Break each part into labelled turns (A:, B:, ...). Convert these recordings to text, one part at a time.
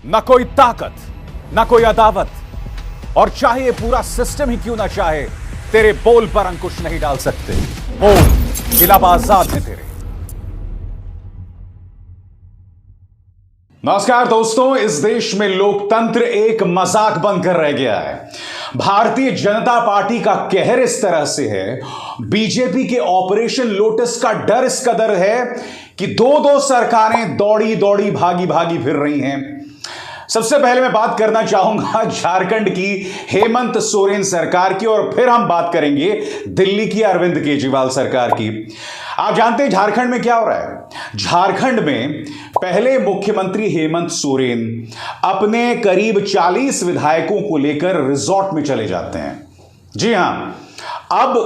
A: न कोई ताकत, न कोई अदावत, और चाहे ये पूरा सिस्टम ही क्यों ना चाहे, तेरे बोल पर अंकुश नहीं डाल सकते। बोल, खिलाफ आजाद है तेरे। नमस्कार दोस्तों, इस देश में लोकतंत्र एक मजाक बनकर रह गया है। भारतीय जनता पार्टी का कहर इस तरह से है, बीजेपी के ऑपरेशन लोटस का डर इस कदर है कि दो सरकारें दौड़ी दौड़ी भागी भागी फिर रही हैं। सबसे पहले मैं बात करना चाहूंगा झारखंड की हेमंत सोरेन सरकार की, और फिर हम बात करेंगे दिल्ली की अरविंद केजरीवाल सरकार की। आप जानते हैं झारखंड में क्या हो रहा है। झारखंड में पहले मुख्यमंत्री हेमंत सोरेन अपने करीब 40 विधायकों को लेकर रिजॉर्ट में चले जाते हैं। जी हां, अब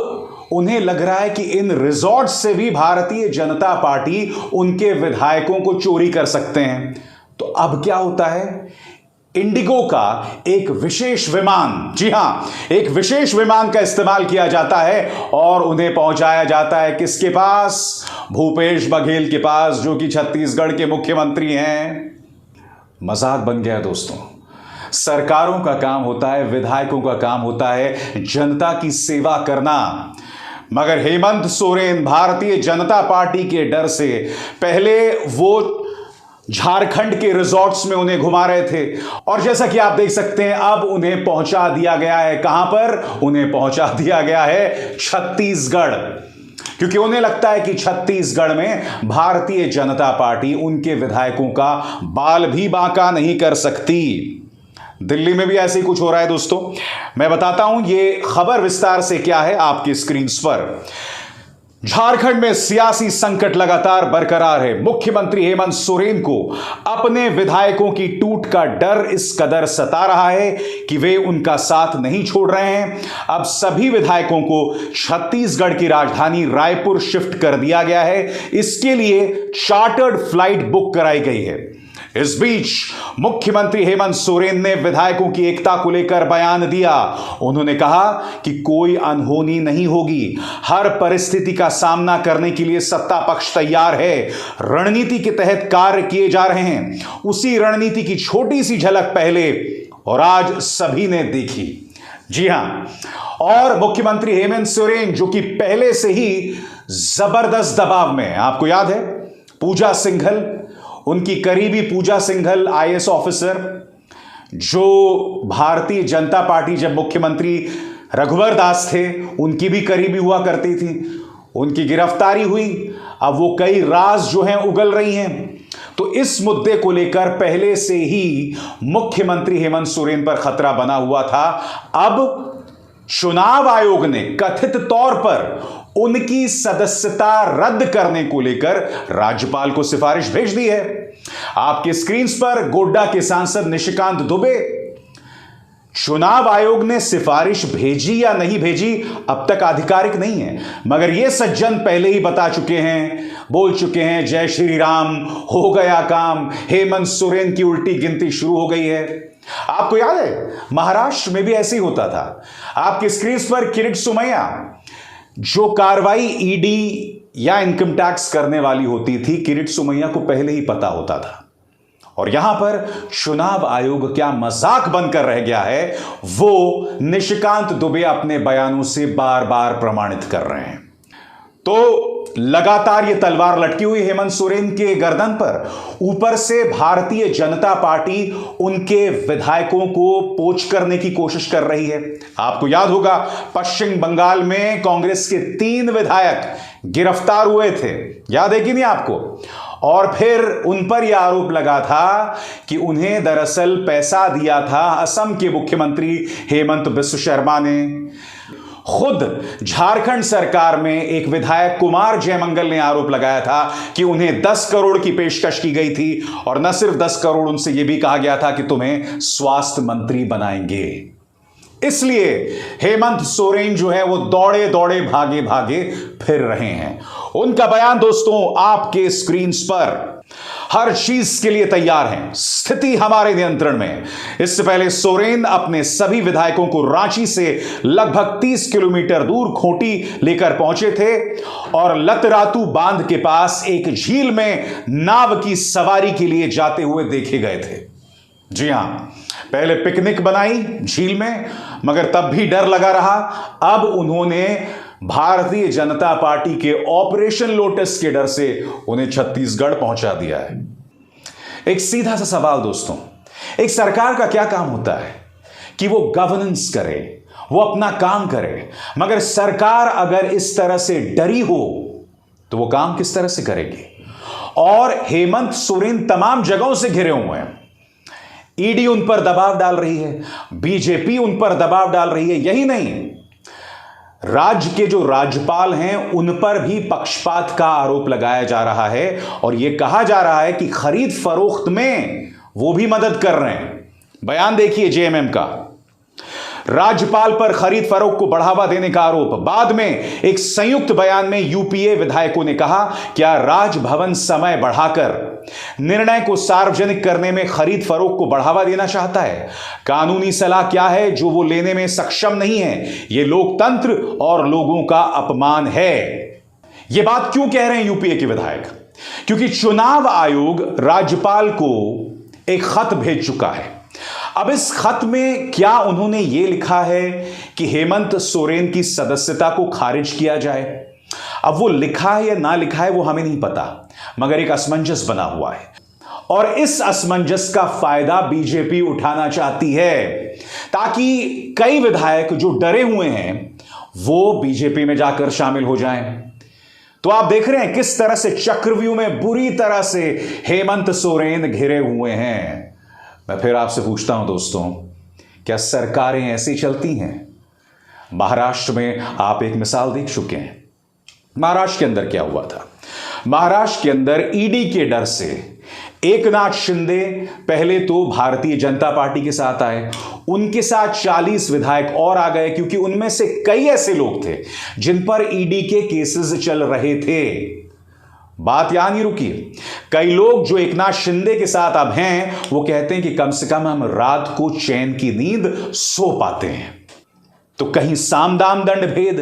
A: उन्हें लग रहा है कि इन रिजॉर्ट से भी भारतीय जनता पार्टी उनके विधायकों को चोरी कर सकते हैं। तो अब क्या होता है, इंडिगो का एक विशेष विमान, जी हां, एक विशेष विमान का इस्तेमाल किया जाता है और उन्हें पहुंचाया जाता है किसके पास? भूपेश बघेल के पास, जो कि छत्तीसगढ़ के मुख्यमंत्री हैं। मजाक बन गया दोस्तों। सरकारों का काम होता है, विधायकों का काम होता है जनता की सेवा करना, मगर हेमंत सोरेन भारतीय जनता पार्टी के डर से पहले वो झारखंड के रिजॉर्ट्स में उन्हें घुमा रहे थे, और जैसा कि आप देख सकते हैं अब उन्हें पहुंचा दिया गया है। कहां पर? उन्हें पहुंचा दिया गया है छत्तीसगढ़, क्योंकि उन्हें लगता है कि छत्तीसगढ़ में भारतीय जनता पार्टी उनके विधायकों का बाल भी बांका नहीं कर सकती। दिल्ली में भी ऐसे ही कुछ हो रहा है दोस्तों। मैं बताता हूं ये खबर विस्तार से क्या है आपकी स्क्रीन पर। झारखंड में सियासी संकट लगातार बरकरार है। मुख्यमंत्री हेमंत सोरेन को अपने विधायकों की टूट का डर इस कदर सता रहा है कि वे उनका साथ नहीं छोड़ रहे हैं। अब सभी विधायकों को छत्तीसगढ़ की राजधानी रायपुर शिफ्ट कर दिया गया है। इसके लिए चार्टर्ड फ्लाइट बुक कराई गई है। इस बीच मुख्यमंत्री हेमंत सोरेन ने विधायकों की एकता को लेकर बयान दिया। उन्होंने कहा कि कोई अनहोनी नहीं होगी, हर परिस्थिति का सामना करने के लिए सत्ता पक्ष तैयार है। रणनीति के तहत कार्य किए जा रहे हैं। उसी रणनीति की छोटी सी झलक पहले और आज सभी ने देखी। जी हां, और मुख्यमंत्री हेमंत सोरेन जो कि पहले से ही जबरदस्त दबाव में है, आपको याद है पूजा सिंघल, उनकी करीबी पूजा सिंघल आईएएस ऑफिसर, जो भारतीय जनता पार्टी जब मुख्यमंत्री रघुवर दास थे उनकी भी करीबी हुआ करती थी, उनकी गिरफ्तारी हुई। अब वो कई राज जो हैं उगल रही हैं। तो इस मुद्दे को लेकर पहले से ही मुख्यमंत्री हेमंत सोरेन पर खतरा बना हुआ था। अब चुनाव आयोग ने कथित तौर पर उनकी सदस्यता रद्द करने को लेकर राज्यपाल को सिफारिश भेज दी है। आपके स्क्रीन पर गोड्डा के सांसद निशिकांत दुबे। चुनाव आयोग ने सिफारिश भेजी या नहीं भेजी अब तक आधिकारिक नहीं है, मगर यह सज्जन पहले ही बता चुके हैं, बोल चुके हैं, जय श्री राम, हो गया काम, हेमंत सोरेन की उल्टी गिनती शुरू हो गई है। आपको याद है महाराष्ट्र में भी ऐसे ही होता था। आपकी स्क्रीन पर किरीट सोमैया, जो कार्रवाई ईडी या इनकम टैक्स करने वाली होती थी, किरीट सोमैया को पहले ही पता होता था। और यहां पर चुनाव आयोग क्या मजाक बनकर रह गया है, वो निशिकांत दुबे अपने बयानों से बार बार प्रमाणित कर रहे हैं। तो लगातार ये तलवार लटकी हुई हेमंत सोरेन के गर्दन पर। ऊपर से भारतीय जनता पार्टी उनके विधायकों को पोच करने की कोशिश कर रही है। आपको याद होगा पश्चिम बंगाल में कांग्रेस के 3 विधायक गिरफ्तार हुए थे, याद है कि नहीं आपको? और फिर उन पर यह आरोप लगा था कि उन्हें दरअसल पैसा दिया था असम के मुख्यमंत्री हेमंत बिस्व शर्मा ने। खुद झारखंड सरकार में एक विधायक कुमार जयमंगल ने आरोप लगाया था कि उन्हें 10 करोड़ की पेशकश की गई थी, और न सिर्फ 10 करोड़, उनसे यह भी कहा गया था कि तुम्हें स्वास्थ्य मंत्री बनाएंगे। इसलिए हेमंत सोरेन जो है वो दौड़े दौड़े भागे भागे फिर रहे हैं। उनका बयान दोस्तों आपके स्क्रीन पर। हर चीज के लिए तैयार हैं, स्थिति हमारे नियंत्रण में। इससे पहले सोरेन अपने सभी विधायकों को रांची से लगभग 30 किलोमीटर दूर खूंटी लेकर पहुंचे थे और लतरातू बांध के पास एक झील में नाव की सवारी के लिए जाते हुए देखे गए थे। जी हां, पहले पिकनिक बनाई झील में, मगर तब भी डर लगा रहा। अब उन्होंने भारतीय जनता पार्टी के ऑपरेशन लोटस के डर से उन्हें छत्तीसगढ़ पहुंचा दिया है। एक सीधा सा सवाल दोस्तों, एक सरकार का क्या काम होता है कि वो गवर्नेंस करे, वो अपना काम करे, मगर सरकार अगर इस तरह से डरी हो तो वो काम किस तरह से करेगी? और हेमंत सोरेन तमाम जगहों से घिरे हुए हैं। ईडी उन पर दबाव डाल रही है, बीजेपी उन पर दबाव डाल रही है। यही नहीं, राज्य के जो राज्यपाल हैं उन पर भी पक्षपात का आरोप लगाया जा रहा है और यह कहा जा रहा है कि खरीद फरोख्त में वो भी मदद कर रहे हैं। बयान देखिए जेएमएम का, राज्यपाल पर खरीद फरोख्त को बढ़ावा देने का आरोप। बाद में एक संयुक्त बयान में यूपीए विधायकों ने कहा, क्या राजभवन समय बढ़ाकर निर्णय को सार्वजनिक करने में खरीद फरोख्त को बढ़ावा देना चाहता है? कानूनी सलाह क्या है जो वो लेने में सक्षम नहीं है? यह लोकतंत्र और लोगों का अपमान है। यह बात क्यों कह रहे हैं यूपीए के विधायक? क्योंकि चुनाव आयोग राज्यपाल को एक खत भेज चुका है। अब इस खत में क्या उन्होंने यह लिखा है कि हेमंत सोरेन की सदस्यता को खारिज किया जाए? अब वो लिखा है या ना लिखा है वो हमें नहीं पता, मगर एक असमंजस बना हुआ है और इस असमंजस का फायदा बीजेपी उठाना चाहती है ताकि कई विधायक जो डरे हुए हैं वो बीजेपी में जाकर शामिल हो जाएं। तो आप देख रहे हैं किस तरह से चक्रव्यूह में बुरी तरह से हेमंत सोरेन घिरे हुए हैं। मैं फिर आपसे पूछता हूं दोस्तों, क्या सरकारें ऐसी चलती हैं? महाराष्ट्र में आप एक मिसाल देख चुके हैं। महाराष्ट्र के अंदर क्या हुआ था? महाराष्ट्र के अंदर ईडी के डर से एकनाथ शिंदे पहले तो भारतीय जनता पार्टी के साथ आए, उनके साथ 40 विधायक और आ गए, क्योंकि उनमें से कई ऐसे लोग थे जिन पर ईडी के केसेस चल रहे थे। बात यहां नहीं रुकी। कई लोग जो एकनाथ शिंदे के साथ अब हैं वो कहते हैं कि कम से कम हम रात को चैन की नींद सो पाते हैं। तो कहीं सामदाम दंड भेद,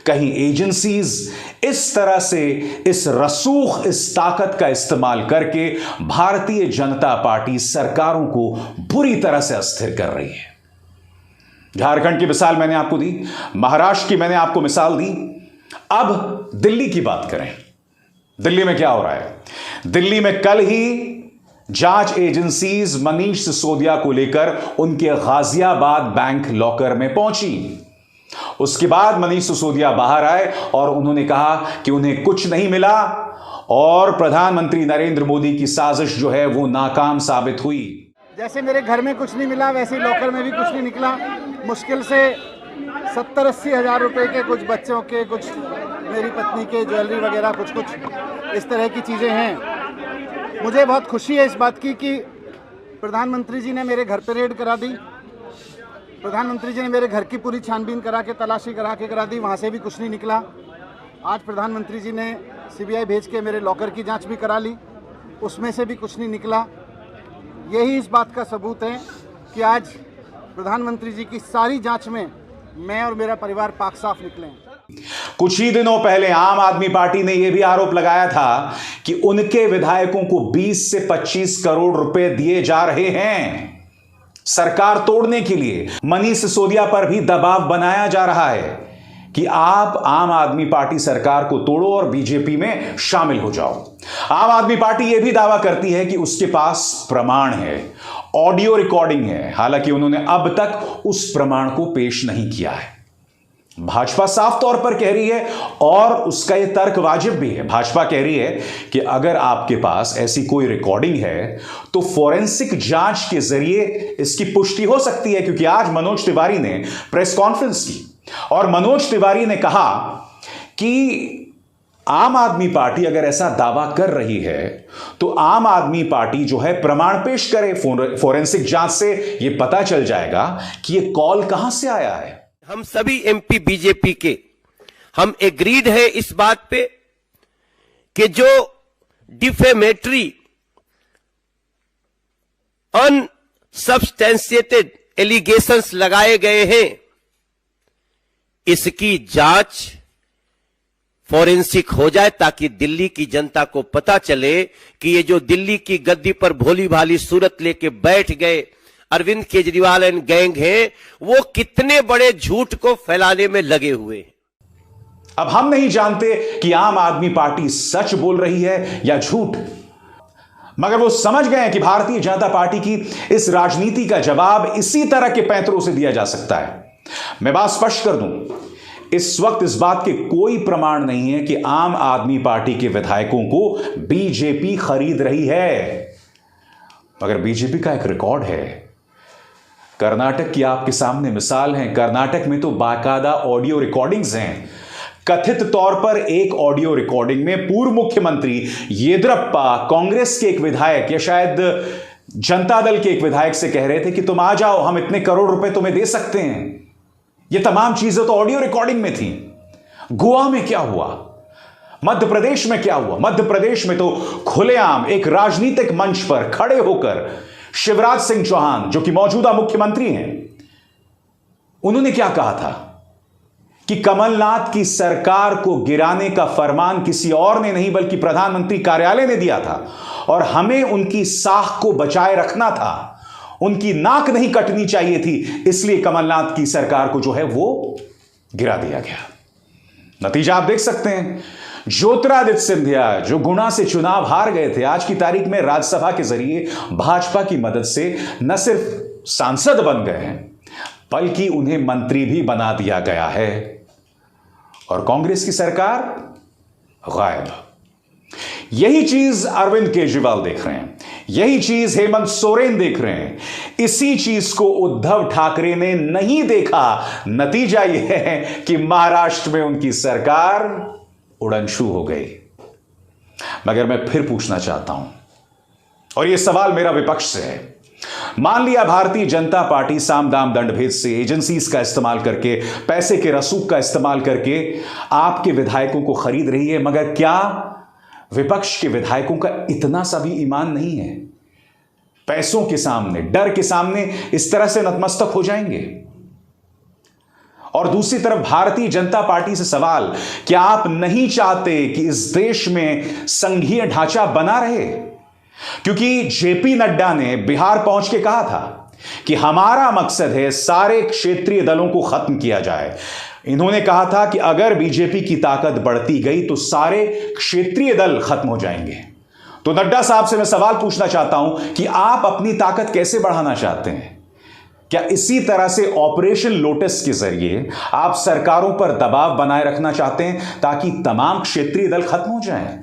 A: कहीं एजेंसीज, इस तरह से इस रसूख, इस ताकत का इस्तेमाल करके भारतीय जनता पार्टी सरकारों को बुरी तरह से अस्थिर कर रही है। झारखंड की मिसाल मैंने आपको दी, महाराष्ट्र की मैंने आपको मिसाल दी। अब दिल्ली की बात करें। दिल्ली में क्या हो रहा है? दिल्ली में कल ही जांच एजेंसीज मनीष सिसोदिया को लेकर उनके गाजियाबाद बैंक लॉकर में पहुंची। उसके बाद मनीष सिसोदिया बाहर आए और उन्होंने कहा कि उन्हें कुछ नहीं मिला और प्रधानमंत्री नरेंद्र मोदी की साजिश जो है वो नाकाम साबित हुई।
B: जैसे मेरे घर में कुछ नहीं मिला वैसे लॉकर में भी कुछ नहीं निकला। मुश्किल से 70-80 हज़ार रुपए के कुछ बच्चों के, कुछ मेरी पत्नी के ज्वेलरी वगैरह कुछ इस तरह की चीज़ें हैं। मुझे बहुत खुशी है इस बात की कि प्रधानमंत्री जी ने मेरे घर पर रेड करा दी। प्रधानमंत्री जी ने मेरे घर की पूरी छानबीन करा के, तलाशी करा दी, वहाँ से भी कुछ नहीं निकला। आज प्रधानमंत्री जी ने सीबीआई भेज के मेरे लॉकर की जांच भी करा ली, उसमें से भी कुछ नहीं निकला। यही इस बात का सबूत है कि आज प्रधानमंत्री जी की सारी जांच में मैं और मेरा परिवार पाक साफ निकले हैं।
A: कुछ ही दिनों पहले आम आदमी पार्टी ने यह भी आरोप लगाया था कि उनके विधायकों को 20 से 25 करोड़ रुपए दिए जा रहे हैं सरकार तोड़ने के लिए। मनीष सिसोदिया पर भी दबाव बनाया जा रहा है कि आप आम आदमी पार्टी सरकार को तोड़ो और बीजेपी में शामिल हो जाओ। आम आदमी पार्टी यह भी दावा करती है कि उसके पास प्रमाण है, ऑडियो रिकॉर्डिंग है, हालांकि उन्होंने अब तक उस प्रमाण को पेश नहीं किया है। भाजपा साफ तौर पर कह रही है और उसका यह तर्क वाजिब भी है। भाजपा कह रही है कि अगर आपके पास ऐसी कोई रिकॉर्डिंग है तो फोरेंसिक जांच के जरिए इसकी पुष्टि हो सकती है, क्योंकि आज मनोज तिवारी ने प्रेस कॉन्फ्रेंस की और मनोज तिवारी ने कहा कि आम आदमी पार्टी अगर ऐसा दावा कर रही है तो आम आदमी पार्टी जो है प्रमाण पेश करे। फोरेंसिक जांच से यह पता चल जाएगा कि यह कॉल कहां से आया है।
C: हम सभी एमपी बीजेपी के हम एग्रीड है इस बात पे कि जो डिफेमेटरी अनसब्सटेंशिएटेड एलिगेशंस लगाए गए हैं इसकी जांच फॉरेंसिक हो जाए, ताकि दिल्ली की जनता को पता चले कि ये जो दिल्ली की गद्दी पर भोली भाली सूरत लेके बैठ गए अरविंद केजरीवाल एंड गैंग हैं, वो कितने बड़े झूठ को फैलाने में लगे हुए हैं।
A: अब हम नहीं जानते कि आम आदमी पार्टी सच बोल रही है या झूठ, मगर वो समझ गए हैं कि भारतीय जनता पार्टी की इस राजनीति का जवाब इसी तरह के पैंतरों से दिया जा सकता है। मैं बात स्पष्ट कर दूं, इस वक्त इस बात के कोई प्रमाण नहीं है कि आम आदमी पार्टी के विधायकों को बीजेपी खरीद रही है, मगर बीजेपी का एक रिकॉर्ड है। कर्नाटक की आपके सामने मिसाल है। कर्नाटक में तो बाकायदा ऑडियो रिकॉर्डिंग्स हैं। कथित तौर पर एक ऑडियो रिकॉर्डिंग में पूर्व मुख्यमंत्री येदियुरप्पा कांग्रेस के एक विधायक या शायद जनता दल के एक विधायक से कह रहे थे कि तुम आ जाओ, हम इतने करोड़ रुपए तुम्हें दे सकते हैं। ये तमाम चीजें तो ऑडियो रिकॉर्डिंग में थी। गोवा में क्या हुआ? मध्य प्रदेश में क्या हुआ? मध्य प्रदेश में तो खुलेआम एक राजनीतिक मंच पर खड़े होकर शिवराज सिंह चौहान, जो कि मौजूदा मुख्यमंत्री हैं, उन्होंने क्या कहा था कि कमलनाथ की सरकार को गिराने का फरमान किसी और ने नहीं बल्कि प्रधानमंत्री कार्यालय ने दिया था और हमें उनकी साख को बचाए रखना था, उनकी नाक नहीं कटनी चाहिए थी, इसलिए कमलनाथ की सरकार को जो है वो गिरा दिया गया। नतीजा आप देख सकते हैं। ज्योतिरादित्य सिंधिया, जो गुना से चुनाव हार गए थे, आज की तारीख में राज्यसभा के जरिए भाजपा की मदद से न सिर्फ सांसद बन गए हैं बल्कि उन्हें मंत्री भी बना दिया गया है। और कांग्रेस की सरकार गायब। यही चीज अरविंद केजरीवाल देख रहे हैं, यही चीज हेमंत सोरेन देख रहे हैं, इसी चीज को उद्धव ठाकरे ने नहीं देखा। नतीजा यह है कि महाराष्ट्र में उनकी सरकार उड़नछू हो गई। मगर मैं फिर पूछना चाहता हूं, और यह सवाल मेरा विपक्ष से है, मान लिया भारतीय जनता पार्टी साम दाम दंड भेद से एजेंसीज का इस्तेमाल करके, पैसे के रसूख का इस्तेमाल करके आपके विधायकों को खरीद रही है, मगर क्या विपक्ष के विधायकों का इतना सा भी ईमान नहीं है? पैसों के सामने, डर के सामने इस तरह से नतमस्तक हो जाएंगे? और दूसरी तरफ भारतीय जनता पार्टी से सवाल, क्या आप नहीं चाहते कि इस देश में संघीय ढांचा बना रहे? क्योंकि जेपी नड्डा ने बिहार पहुंच के कहा था कि हमारा मकसद है सारे क्षेत्रीय दलों को खत्म किया जाए। इन्होंने कहा था कि अगर बीजेपी की ताकत बढ़ती गई तो सारे क्षेत्रीय दल खत्म हो जाएंगे। तो नड्डा साहब से मैं सवाल पूछना चाहता हूं कि आप अपनी ताकत कैसे बढ़ाना चाहते हैं? क्या इसी तरह से ऑपरेशन लोटस के जरिए आप सरकारों पर दबाव बनाए रखना चाहते हैं ताकि तमाम क्षेत्रीय दल खत्म हो जाएं?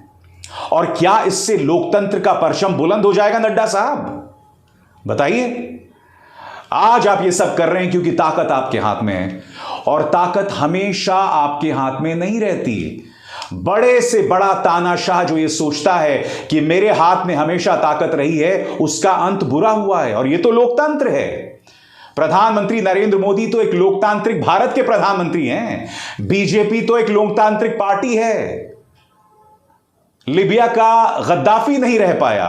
A: और क्या इससे लोकतंत्र का परचम बुलंद हो जाएगा नड्डा साहब? बताइए। आज आप ये सब कर रहे हैं क्योंकि ताकत आपके हाथ में है, और ताकत हमेशा आपके हाथ में नहीं रहती। बड़े से बड़ा तानाशाह जो ये सोचता है कि मेरे हाथ में हमेशा ताकत रही है, उसका अंत बुरा हुआ है। और ये तो लोकतंत्र है। प्रधानमंत्री नरेंद्र मोदी तो एक लोकतांत्रिक भारत के प्रधानमंत्री हैं। बीजेपी तो एक लोकतांत्रिक पार्टी है। लीबिया का गद्दाफी नहीं रह पाया,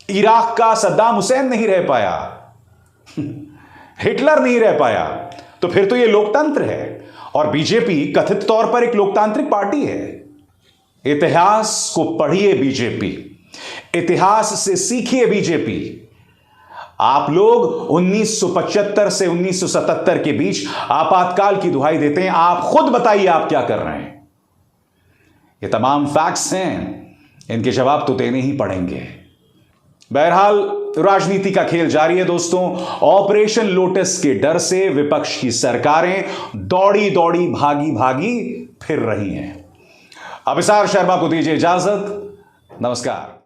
A: इराक का सद्दाम हुसैन नहीं रह पाया, हिटलर नहीं रह पाया, तो फिर तो यह लोकतंत्र है। और बीजेपी कथित तौर पर एक लोकतांत्रिक पार्टी है। इतिहास को पढ़िए बीजेपी, इतिहास से सीखिए बीजेपी। आप लोग 1975 से 1977 के बीच आपातकाल की दुहाई देते हैं। आप खुद बताइए आप क्या कर रहे हैं? ये तमाम फैक्ट्स हैं, इनके जवाब तो देने ही पड़ेंगे। बहरहाल राजनीति का खेल जारी है दोस्तों। ऑपरेशन लोटस के डर से विपक्ष की सरकारें दौड़ी दौड़ी भागी भागी फिर रही हैं। अभिसार शर्मा को दीजिए इजाजत। नमस्कार।